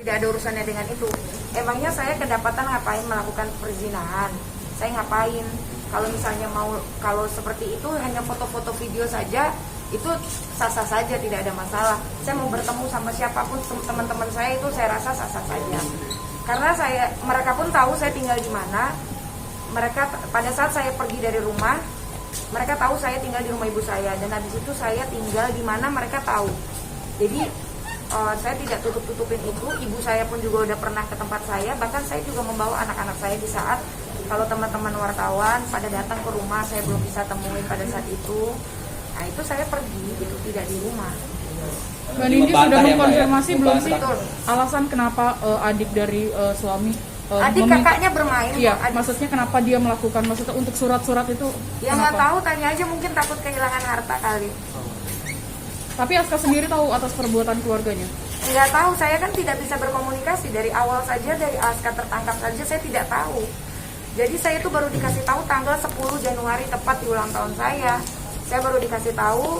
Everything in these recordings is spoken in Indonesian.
Tidak ada urusannya dengan itu. Emangnya saya kedapatan ngapain melakukan perzinahan? Saya ngapain? Kalau misalnya kalau seperti itu hanya foto-foto video saja, itu sah-sah saja, tidak ada masalah. Saya mau bertemu sama siapapun teman-teman saya itu saya rasa sah-sah saja. Karena mereka pun tahu saya tinggal di mana. Mereka pada saat saya pergi dari rumah, mereka tahu saya tinggal di rumah ibu saya, dan habis itu saya tinggal di mana mereka tahu. Jadi saya tidak tutup-tutupin itu. Ibu saya pun juga udah pernah ke tempat saya, bahkan saya juga membawa anak-anak saya di saat kalau teman-teman wartawan pada datang ke rumah saya belum bisa temuin pada saat itu. Nah itu saya pergi gitu, tidak di rumah. Mbak Nindi sudah mengkonfirmasi belum sih Betul. alasan kenapa adik dari suami Adik kakaknya bermain. Iya, adik. maksudnya kenapa dia melakukan, maksudnya untuk surat-surat itu? Ya nggak tahu, tanya aja, mungkin takut kehilangan harta kali. Tapi Aska sendiri tahu atas perbuatan keluarganya? Nggak tahu, saya kan tidak bisa berkomunikasi dari awal saja, dari Aska tertangkap saja saya tidak tahu. Jadi saya itu baru dikasih tahu tanggal 10 Januari tepat di ulang tahun saya. Saya baru dikasih tahu,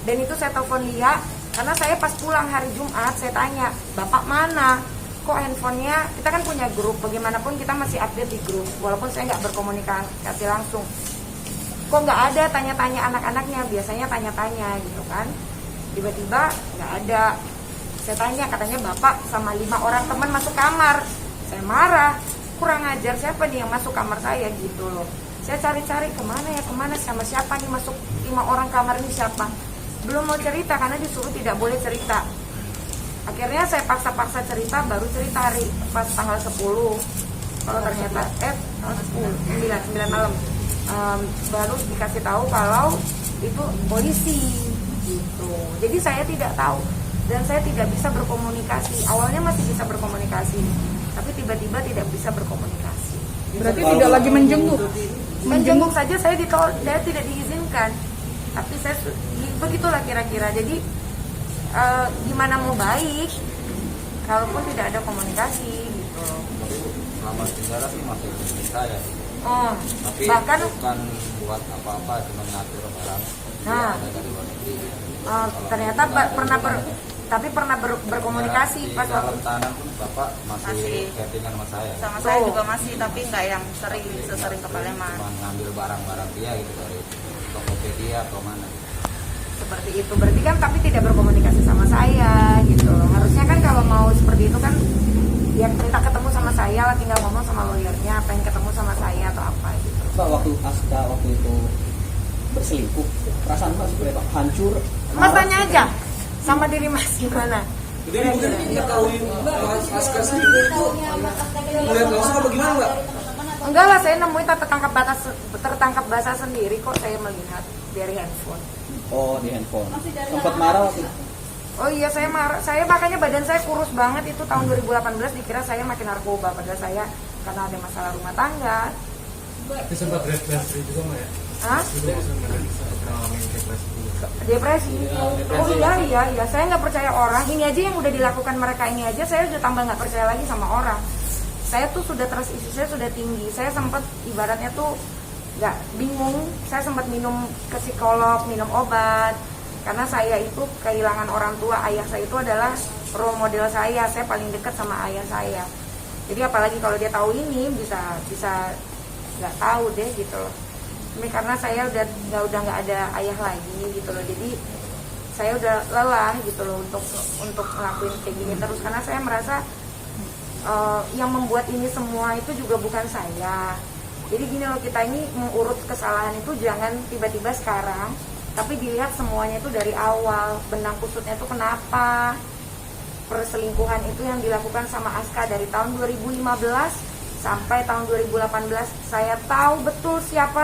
dan itu saya telepon dia karena saya pas pulang hari Jumat saya tanya, "Bapak mana? Kok handphonenya, kita kan punya grup, bagaimanapun kita masih update di grup walaupun saya nggak berkomunikasi langsung. Kok nggak ada tanya-tanya anak-anaknya, biasanya tanya-tanya gitu kan. Tiba-tiba nggak ada. Saya tanya, katanya bapak sama 5 orang teman masuk kamar. Saya marah, kurang ajar, siapa nih yang masuk kamar saya gitu loh. Saya cari-cari kemana sama siapa nih masuk 5 orang kamar ini siapa. Belum mau cerita karena disuruh tidak boleh cerita. Akhirnya saya paksa-paksa cerita, baru cerita hari pas tanggal 10. Kalau ternyata tanggal 10, 9 malam baru dikasih tahu kalau itu polisi gitu. Jadi saya tidak tahu dan saya tidak bisa berkomunikasi. Awalnya masih bisa berkomunikasi, tapi tiba-tiba tidak bisa berkomunikasi. Berarti tidak lagi menjenguk? Menjenguk saja saya tidak diizinkan. Tapi saya begitulah kira-kira. Jadi gimana mau baik kalaupun tidak ada komunikasi gitu. Selama penjara sih masih bisa ya. Tapi bahkan bukan buat apa-apa, cuma ngatur barang. Nah, Ada dari luar negeri. ternyata pernah berkomunikasi Di pas dalam waktu tanah pun bapak masih chattingan sama saya. Sama saya juga masih, tapi nggak yang sesering ke Palembang. Cuma ngambil barang-barang dia gitu dari Tokopedia atau mana. seperti itu. Berarti kan tapi tidak berkomunikasi sama saya gitu. Harusnya kan kalau mau seperti itu kan ya minta ketemu sama saya, tinggal ngomong sama lawyernya, pengen ketemu sama saya atau apa gitu. Mbak, waktu Aska waktu itu berselingkuh, perasaan Mbak seperti apa? Hancur? Mas tanya aja sama diri Mas gimana? Jadi mungkin mengetahui Mas Aska sendiri itu melihat langsung apa gimana Mbak? Enggak lah, saya nemuin tertangkap basah sendiri kok, saya melihat dari handphone. Oh, di handphone. Sempat marah waktu itu? Oh iya, saya marah. Saya makanya badan saya kurus banget itu tahun 2018, dikira saya makin narkoba, padahal saya karena ada masalah rumah tangga. Tapi sempat depresi juga nggak ya? Hah? Mengalami depresi juga. Depresi. Oh iya, saya nggak percaya orang. Ini aja yang udah dilakukan mereka ini aja, saya udah tambah nggak percaya lagi sama orang. Saya tuh sudah isi saya sudah tinggi. Saya sempat ibaratnya tuh nggak bingung. Saya sempat minum ke psikolog, minum obat. Karena saya itu kehilangan orang tua. Ayah saya itu adalah role model saya. Saya paling dekat sama ayah saya. Jadi apalagi kalau dia tahu ini bisa nggak tahu deh gitu loh. Ini karena saya udah nggak ada ayah lagi gitu loh. Jadi saya udah lelah gitu loh untuk ngelakuin kayak gini terus, karena saya merasa yang membuat ini semua itu juga bukan saya. Jadi gini loh, kita ini mengurut kesalahan itu jangan tiba-tiba sekarang, tapi dilihat semuanya itu dari awal. Benang kusutnya itu kenapa perselingkuhan itu yang dilakukan sama Aska dari tahun 2015 sampai tahun 2018. Saya tahu betul siapa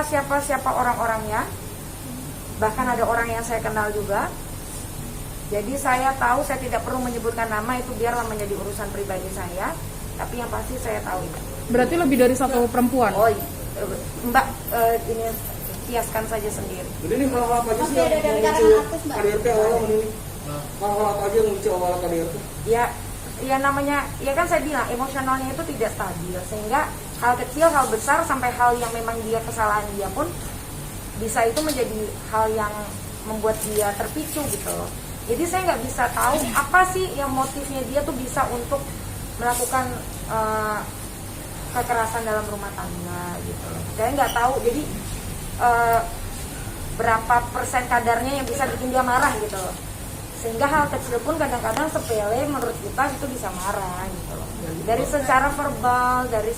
orang-orangnya. Bahkan ada orang yang saya kenal juga. Jadi saya tahu, saya tidak perlu menyebutkan nama, itu biarlah menjadi urusan pribadi saya. Tapi yang pasti saya tahu itu. Berarti lebih dari satu perempuan? Oh iya. Mbak, ini kiaskan saja sendiri. Jadi ini hal-hal apa aja sih yang memicu KDRT awalnya ini? Hal-hal apa aja yang memicu awal KDRT? Ya namanya, ya kan saya bilang emosionalnya itu tidak stabil, sehingga hal kecil, hal besar, sampai hal yang memang dia kesalahan dia pun bisa itu menjadi hal yang membuat dia terpicu gitu loh. Jadi saya nggak bisa tahu apa sih yang motifnya dia tuh bisa untuk melakukan kekerasan dalam rumah tangga gitu loh. Saya nggak tahu jadi berapa persen kadarnya yang bisa bikin dia marah gitu loh. Sehingga hal kecil pun kadang-kadang sepele menurut kita itu bisa marah gitu loh. Dari secara verbal, dari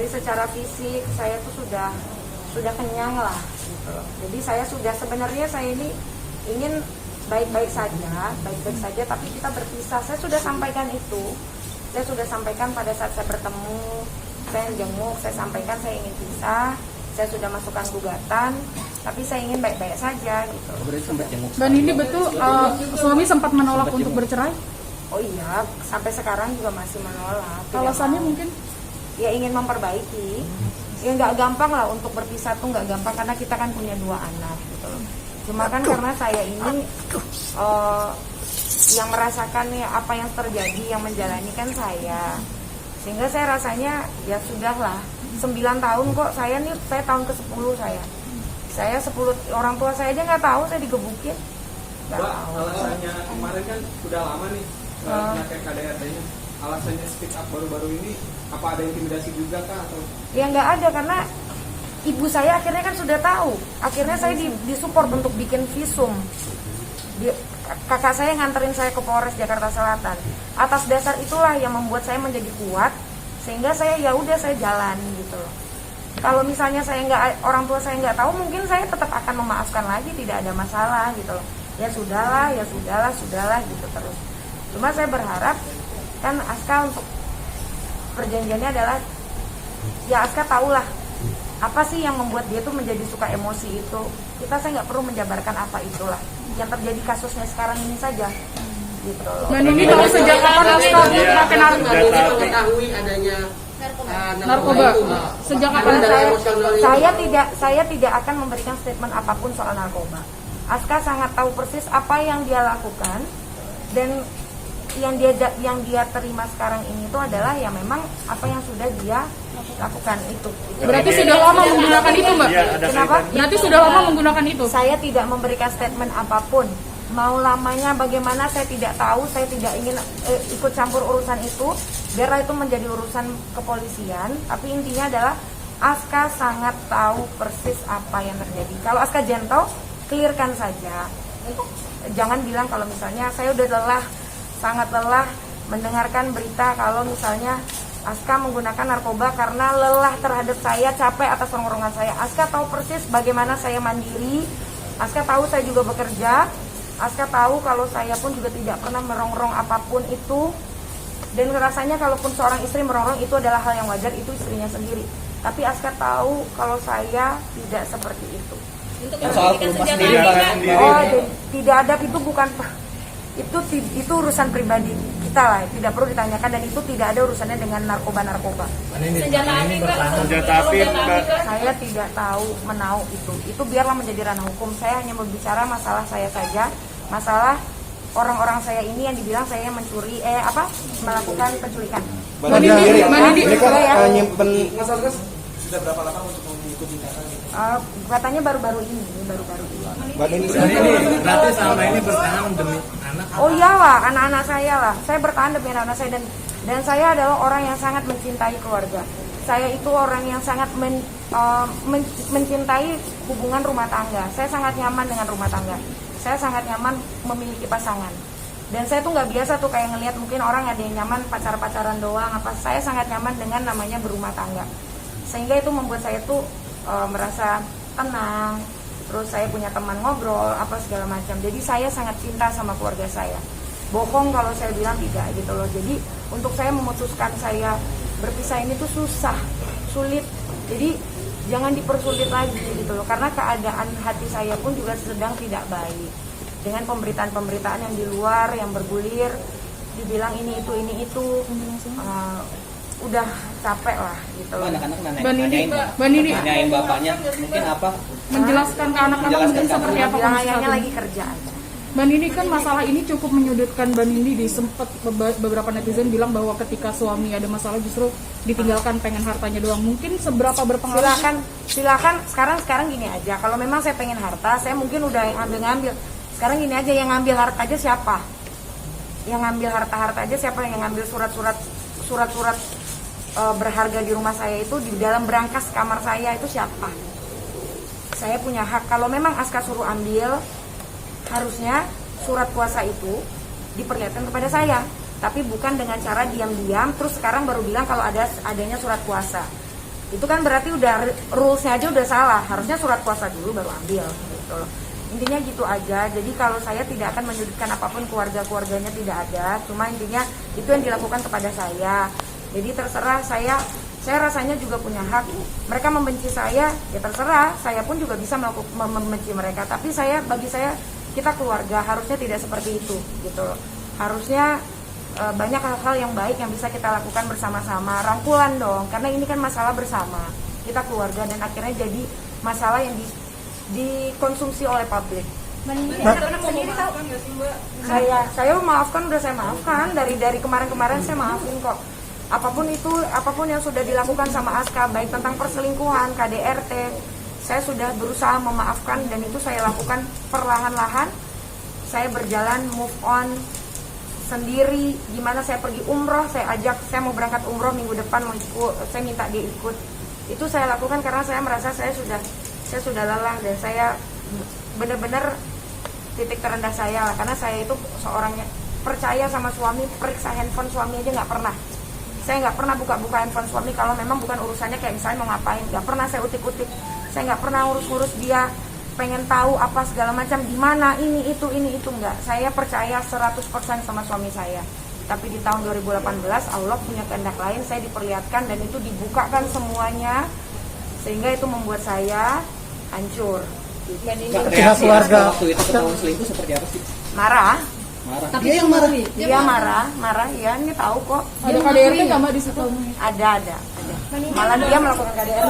secara fisik saya tuh sudah kenyang lah gitu loh. Jadi saya ini ingin baik-baik saja, tapi kita berpisah. Saya sudah sampaikan itu. Saya sudah sampaikan pada saat saya bertemu, saya jenguk, saya sampaikan saya ingin pisah. Saya sudah masukkan gugatan, tapi saya ingin baik-baik saja gitu. Berarti sampai jenguk. Mbak Nindi, betul suami sempat menolak untuk bercerai? Oh iya, sampai sekarang juga masih menolak. Tidak Alasannya mau. mungkin? Ya ingin memperbaiki. Ya nggak gampang lah untuk berpisah tuh nggak gampang karena kita kan punya 2 anak gitu loh. Cuma kan karena saya ini yang merasakan ya apa yang terjadi, yang menjalani kan saya. Sehingga saya rasanya ya sudahlah. 9 tahun kok saya tahun ke-10 saya. Saya 10 orang tua saya aja nggak tahu saya digebukin. Nggak Mbak, tahu. alasannya kemarin kan sudah lama nih pakai KDRT-nya. Alasannya speak up baru-baru ini apa ada intimidasi juga kah atau? Ya nggak ada karena ibu saya akhirnya kan sudah tahu. Akhirnya saya disupport untuk bikin visum. Kakak saya nganterin saya ke Polres Jakarta Selatan. Atas dasar itulah yang membuat saya menjadi kuat sehingga saya ya udah saya jalan gitu loh. Kalau misalnya orang tua saya nggak tahu, mungkin saya tetap akan memaafkan lagi, tidak ada masalah gitu loh. Ya sudahlah gitu terus. Cuma saya berharap kan Aska untuk perjanjiannya adalah ya Aska tahulah apa sih yang membuat dia tuh menjadi suka emosi itu. Saya nggak perlu menjabarkan apa itulah yang terjadi kasusnya sekarang ini saja gitu loh. Mbak Nindi, tahu sejak kapan Aska pakai mengetahui adanya narkoba? Sejak kapan? Saya tidak akan memberikan statement apapun soal narkoba. Aska sangat tahu persis apa yang dia lakukan dan yang dia terima sekarang ini itu adalah ya memang apa yang sudah dia lakukan itu. Berarti sudah lama menggunakan itu, Mbak? Kenapa? Berarti sudah lama menggunakan itu? Saya tidak memberikan statement apapun. Mau lamanya bagaimana saya tidak tahu, saya tidak ingin ikut campur urusan itu. Biarlah itu menjadi urusan kepolisian. Tapi intinya adalah Aska sangat tahu persis apa yang terjadi. Kalau Aska gentle, clearkan saja. Jangan bilang kalau misalnya saya udah sangat lelah mendengarkan berita kalau misalnya Aska menggunakan narkoba karena lelah terhadap saya, capek atas rongrongan saya. Aska tahu persis bagaimana saya mandiri. Aska tahu saya juga bekerja. Aska tahu kalau saya pun juga tidak pernah merongrong apapun itu. Dan rasanya kalaupun seorang istri merongrong itu adalah hal yang wajar, itu istrinya sendiri. Tapi Aska tahu kalau saya tidak seperti itu. Soal rumah sendiri, Tidak ada, itu bukan itu urusan pribadi kita lah, tidak perlu ditanyakan dan itu tidak ada urusannya dengan narkoba. Senjata api, Mbak. Saya tidak tahu menau itu biarlah menjadi ranah hukum. Saya hanya berbicara masalah saya saja, masalah orang-orang saya ini yang dibilang saya mencuri melakukan penculikan. Mbak Nindi, ini kan ya. nyimpen Mas Algas sudah berapa lama untuk mengikuti katanya? Katanya baru-baru ini. Mbak Nindi. Berarti selama ini bertahan demi anak. Oh iyalah, anak-anak saya lah. Saya bertahan demi anak-anak saya dan saya adalah orang yang sangat mencintai keluarga. Saya itu orang yang sangat mencintai hubungan rumah tangga. Saya sangat nyaman dengan rumah tangga. Saya sangat nyaman memiliki pasangan. Dan saya tuh nggak biasa tuh kayak ngelihat mungkin orang ada yang nyaman pacaran doang apa. Saya sangat nyaman dengan namanya berumah tangga. Sehingga itu membuat saya tuh merasa tenang. Terus saya punya teman ngobrol apa segala macam. Jadi saya sangat cinta sama keluarga saya. Bohong kalau saya bilang tidak gitu loh. Jadi untuk saya memutuskan saya berpisah ini tuh sulit. Jadi jangan dipersulit lagi gitu loh. Karena keadaan hati saya pun juga sedang tidak baik. Dengan pemberitaan-pemberitaan yang di luar yang bergulir, dibilang ini itu, udah capek lah gitu loh. Anak-anak Mbak Nindi, nanyain bapaknya mungkin apa? menjelaskan ke anak-anak mungkin seperti apa Bilang kondisi ayahnya saat lagi ini? kerja aja. Mbak Nindi, kan masalah ini cukup menyudutkan Mbak Nindi. Sempat beberapa netizen bilang bahwa ketika suami ada masalah justru ditinggalkan, pengen hartanya doang. Mungkin seberapa berpengaruh? Silakan sekarang gini aja. Kalau memang saya pengen harta, saya mungkin udah ngambil. Sekarang gini aja, yang ngambil harta aja siapa? yang ngambil harta-harta aja, siapa yang ngambil surat-surat berharga di rumah saya itu di dalam berangkas kamar saya itu siapa? Saya punya hak. Kalau memang Aska suruh ambil, harusnya surat kuasa itu diperlihatkan kepada saya, tapi bukan dengan cara diam-diam terus sekarang baru bilang kalau adanya surat kuasa. Itu kan berarti udah rules-nya aja udah salah. Harusnya surat kuasa dulu baru ambil gitu loh. Intinya gitu aja. Jadi kalau saya tidak akan menyudutkan apapun, keluarganya tidak ada. Cuma intinya itu yang dilakukan kepada saya. Jadi terserah, saya rasanya juga punya hak. Mereka membenci saya, ya terserah. Saya pun juga bisa membenci mereka. Tapi bagi saya kita keluarga, harusnya tidak seperti itu gitu loh. Harusnya banyak hal-hal yang baik yang bisa kita lakukan bersama-sama. Rangkulan dong, karena ini kan masalah bersama. Kita keluarga dan akhirnya jadi masalah yang dikonsumsi oleh publik. Saya memaafkan, udah saya maafkan dari kemarin-kemarin saya maafin kok. Apapun yang sudah dilakukan sama Aska, baik tentang perselingkuhan, KDRT, saya sudah berusaha memaafkan dan itu saya lakukan perlahan-lahan. Saya berjalan move on sendiri. Gimana saya pergi umroh, saya mau berangkat umroh minggu depan, saya minta dia ikut. Itu saya lakukan karena saya merasa saya sudah lelah dan saya benar-benar titik terendah saya lah. Karena saya itu seorangnya percaya sama suami, periksa handphone suami aja nggak pernah. Saya nggak pernah buka-buka handphone suami kalau memang bukan urusannya, kayak misalnya mau ngapain. Nggak pernah saya utik-utik. Saya nggak pernah urus-urus dia, pengen tahu apa segala macam di mana ini itu nggak. Saya percaya 100% sama suami saya. Tapi di tahun 2018 Allah punya kehendak lain, saya diperlihatkan dan itu dibukakan semuanya sehingga itu membuat saya hancur. Pihak keluarga waktu itu ketahuan selingkuh seperti apa sih? Marah. Tapi dia yang marah. Dia marah ya, ini tahu kok. Ada KDRT nggak Mbak di situ? Ada. Malah dia melakukan KDRT.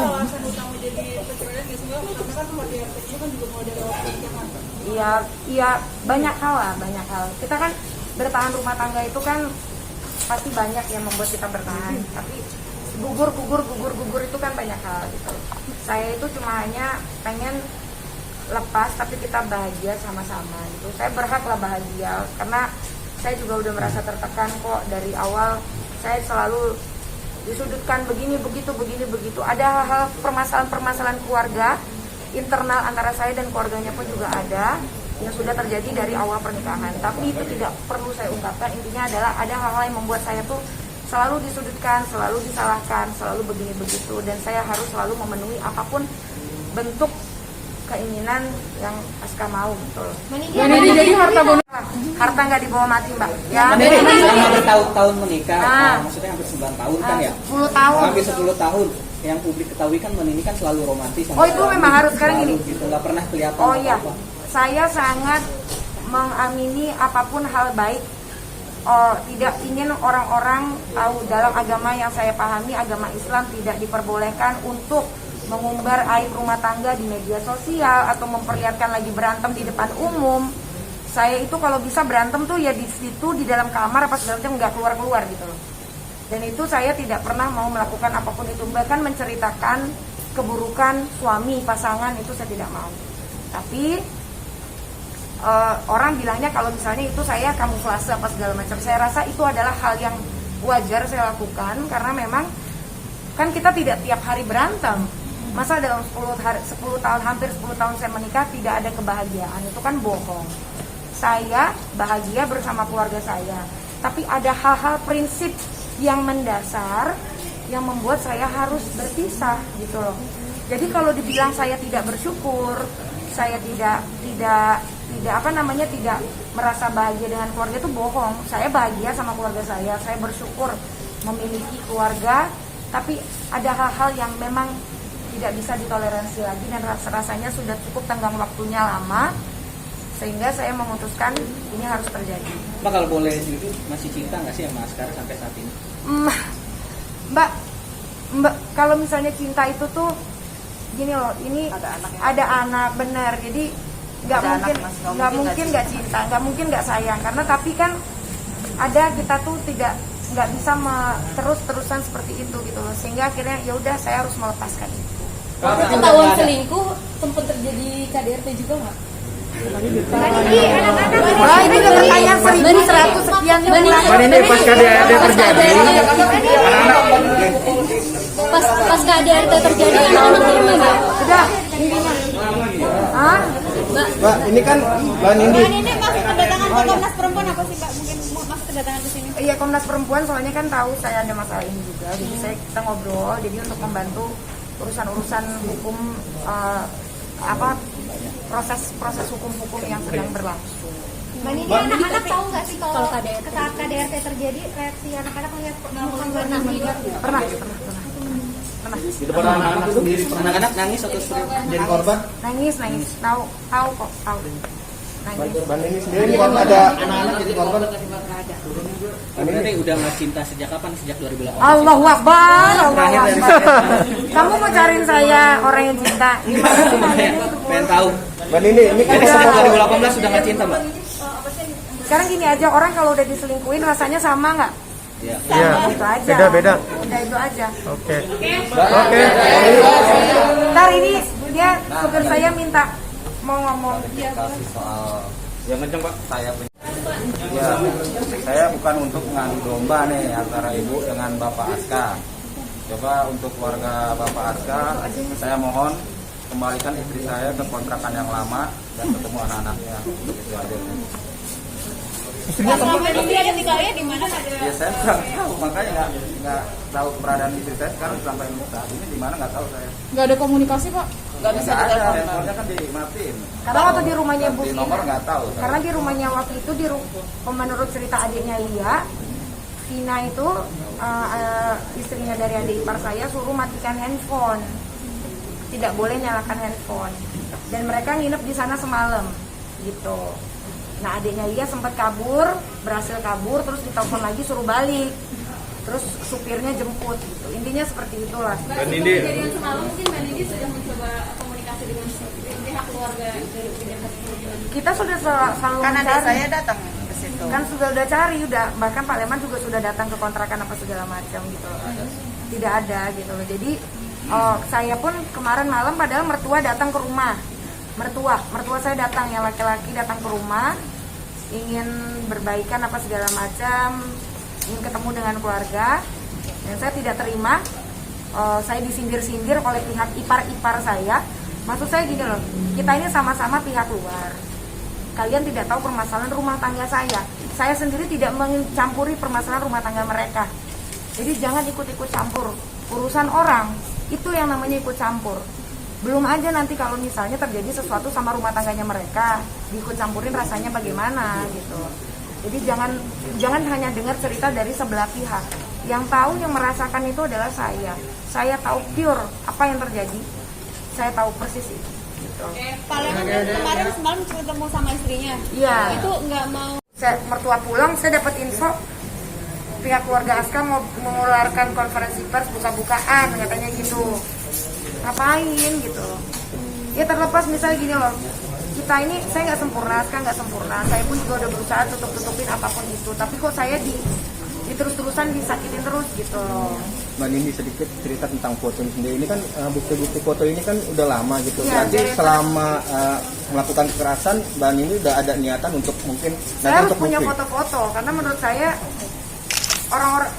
Iya, banyak hal. Kita kan bertahan rumah tangga itu kan pasti banyak yang membuat kita bertahan. Tapi gugur itu kan banyak hal gitu. Saya itu cuma hanya pengen lepas tapi kita bahagia sama-sama gitu. Saya berhak lah bahagia karena saya juga udah merasa tertekan kok dari awal. Saya selalu disudutkan begini begitu. Ada hal-hal permasalahan keluarga internal antara saya dan keluarganya pun juga ada yang sudah terjadi dari awal pernikahan. Tapi itu tidak perlu saya ungkapkan. Intinya adalah ada hal-hal yang membuat saya tuh selalu disudutkan, selalu disalahkan, selalu begini begitu, dan saya harus selalu memenuhi apapun bentuk keinginan yang Aska mau gitu loh. Jadi Harta nggak dibawa mati Mbak. Ya. Selama bertahun-tahun menikah, maksudnya hampir 9 tahun kan ya? 10 tahun. Hampir 10 tahun. Yang publik ketahui kan ini kan selalu romantis. Itu memang harus sekarang gini. Gitu, nggak pernah kelihatan apa-apa. Saya sangat mengamini apapun hal baik. Tidak ingin orang-orang tahu dalam agama yang saya pahami, agama Islam tidak diperbolehkan untuk mengumbar aib rumah tangga di media sosial atau memperlihatkan lagi berantem di depan umum. Saya itu kalau bisa berantem tuh ya di situ di dalam kamar apa segala macam, nggak keluar gitu loh. Dan itu saya tidak pernah mau melakukan apapun itu, bahkan menceritakan keburukan suami pasangan itu saya tidak mau. Tapi orang bilangnya kalau misalnya itu saya kamuflase apa segala macam. Saya rasa itu adalah hal yang wajar saya lakukan karena memang kan kita tidak tiap hari berantem. Masa dalam 10 tahun, hampir 10 tahun saya menikah tidak ada kebahagiaan, itu kan bohong. Saya bahagia bersama keluarga saya, tapi ada hal-hal prinsip yang mendasar yang membuat saya harus berpisah gitu loh. Jadi kalau dibilang saya tidak bersyukur, saya tidak merasa bahagia dengan keluarga, itu bohong. Saya bahagia sama keluarga saya bersyukur memiliki keluarga, tapi ada hal-hal yang memang tidak bisa ditoleransi lagi dan rasanya sudah cukup tenggang waktunya lama sehingga saya memutuskan ini harus terjadi. Mbak kalau boleh sedikit, masih cinta nggak sih sama Askara sampai saat ini? Mbak kalau misalnya cinta itu tuh gini loh, ini ada anak benar, jadi nggak mungkin nggak cinta, nggak mungkin nggak sayang, karena tapi kan ada kita tuh nggak bisa terus-terusan seperti itu gitu loh, sehingga akhirnya ya udah saya harus melepaskan itu. Waktu ketahuan selingkuh sempat terjadi KDRT juga nggak? Wah, ini udah pertanyaan 1.100 sekian nih. Ini pas KDRT terjadi, Pas KDRT terjadi anak-anak di rumah nggak? Udah, intinya. Hah? Mbak, ini kan Mbak Nindi. Ini maksud kedatangan Komnas Perempuan apa sih Mbak? Mungkin maksud kedatangan ke sini? Iya, Komnas Perempuan soalnya kan tahu saya ada masalah ini juga, jadi kita ngobrol, jadi untuk membantu urusan-urusan hukum proses hukum yang sedang berlangsung. Mbak Nini, anak-anak tahu nggak sih kalau saat KDRT terjadi reaksi anak-anak melihat Pernah. Di depan anak-anak sendiri. Anak-anak nangis atau sering jadi korban? Nangis, tahu kok. Nangis. Mbak Nindi sendiri ini kan ada anak-anak jadi korban. Ini udah nggak cinta sejak kapan? Sejak 2008. Allahu Akbar. Kamu mau cariin saya orang yang cinta? Pengen tahu. Mbak Nindi, ini kan Jadi sejak 2018 sudah nggak cinta, Mbak? Sekarang gini aja, orang kalau udah diselingkuhin rasanya sama nggak? Iya. Itu aja. beda. Udah itu aja. Oke. Ntar ini dia supir saya minta mau ngomong. Kasih soal Yang kenceng, Pak. saya punya. Ya, saya bukan untuk mengadu domba nih antara ibu dengan Bapak Aska. Coba untuk keluarga Bapak Aska, saya mohon kembalikan istri saya ke kontrakan yang lama dan ketemu anak-anaknya. Itu aja. selama ini ada tinggalnya di mana Pak? Ya saya nggak tahu, makanya nggak tahu keberadaan istri saya sekarang sampai saat ini di mana nggak tahu saya. Nggak ada komunikasi Pak? Nggak ada, handphonenya kan dimatiin. Karena waktu di rumahnya Bu Di nomor nggak tahu. saya. Karena di rumahnya waktu itu menurut cerita adiknya Lia, Vina itu istrinya dari adik ipar saya suruh matikan handphone, tidak boleh nyalakan handphone, dan mereka nginep di sana semalam, gitu. Nah adiknya Lia sempat berhasil kabur, terus ditelepon lagi suruh balik, terus supirnya jemput, gitu. Intinya seperti itulah. Dan ini Kejadian semalam mungkin Mbak Nini sudah mencoba komunikasi dengan pihak keluarga dari Kita sudah selalu Kan adik mencari. saya datang ke situ. Kan udah cari, bahkan Pak Leman juga sudah datang ke kontrakan apa segala macam gitu loh. Tidak ada gitu loh. Jadi saya pun kemarin malam padahal mertua datang ke rumah. Mertua saya datang, yang laki-laki datang ke rumah, ingin berbaikan apa segala macam, ingin ketemu dengan keluarga, dan saya tidak terima. Saya disindir-sindir oleh pihak ipar-ipar saya. Maksud saya gini loh, kita ini sama-sama pihak luar. Kalian tidak tahu permasalahan rumah tangga saya. Saya sendiri tidak mencampuri permasalahan rumah tangga mereka. Jadi jangan ikut-ikut campur urusan orang. Itu yang namanya ikut campur. Belum aja nanti kalau misalnya terjadi sesuatu sama rumah tangganya mereka, diikut campurin rasanya bagaimana gitu. Jadi jangan hanya dengar cerita dari sebelah pihak. Yang tahu, yang merasakan itu adalah saya. Saya tahu pure apa yang terjadi. Saya tahu persis itu. Gitu. Pak Leman kemarin semalam ketemu sama istrinya. Iya. Itu nggak mau. Mertua pulang, saya dapat info pihak keluarga Aska mau mengeluarkan konferensi pers buka-bukaan, katanya gitu. Ngapain gitu? Ya terlepas misalnya gini loh, kita ini saya nggak sempurna, Aska nggak sempurna. Saya pun juga udah berusaha tutupin apapun itu. Tapi kok saya terus-terusan disakitin terus gitu loh. Mbak Nindi sedikit cerita tentang foto ini sendiri. Ini kan bukti-bukti foto ini kan udah lama gitu. Iya, Berarti selama melakukan kekerasan, Mbak Nindi udah ada niatan untuk mungkin Saya harus untuk punya bukti. foto-foto karena menurut saya orang-orang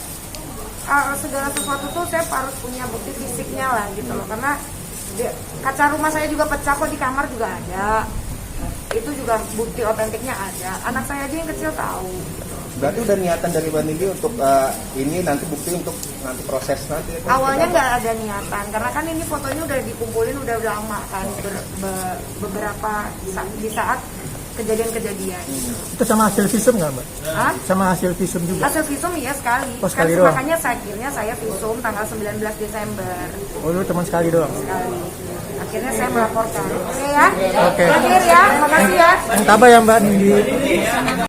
segala sesuatu tuh saya harus punya bukti fisiknya lah gitu loh. Karena kaca rumah saya juga pecah kok, di kamar juga ada. Itu juga bukti otentiknya ada. Anak saya aja yang kecil tahu. Gitu. Berarti udah niatan dari Mbak Nindi untuk ini nanti bukti untuk nanti proses nanti. Awalnya nggak ada niatan karena kan ini fotonya udah dikumpulin udah lama kan, beberapa di saat kejadian-kejadian. Itu sama hasil visum nggak Mbak? Hah? Sama hasil visum juga? Hasil visum iya sekali. Oh, sekali kan, doang? makanya akhirnya saya visum tanggal 19 Desember Oh lu teman sekali doang? sekali. Akhirnya saya melaporkan. Oke ya? Oke. Akhir ya, makasih ya. Yang tabah ya Mbak Nindi.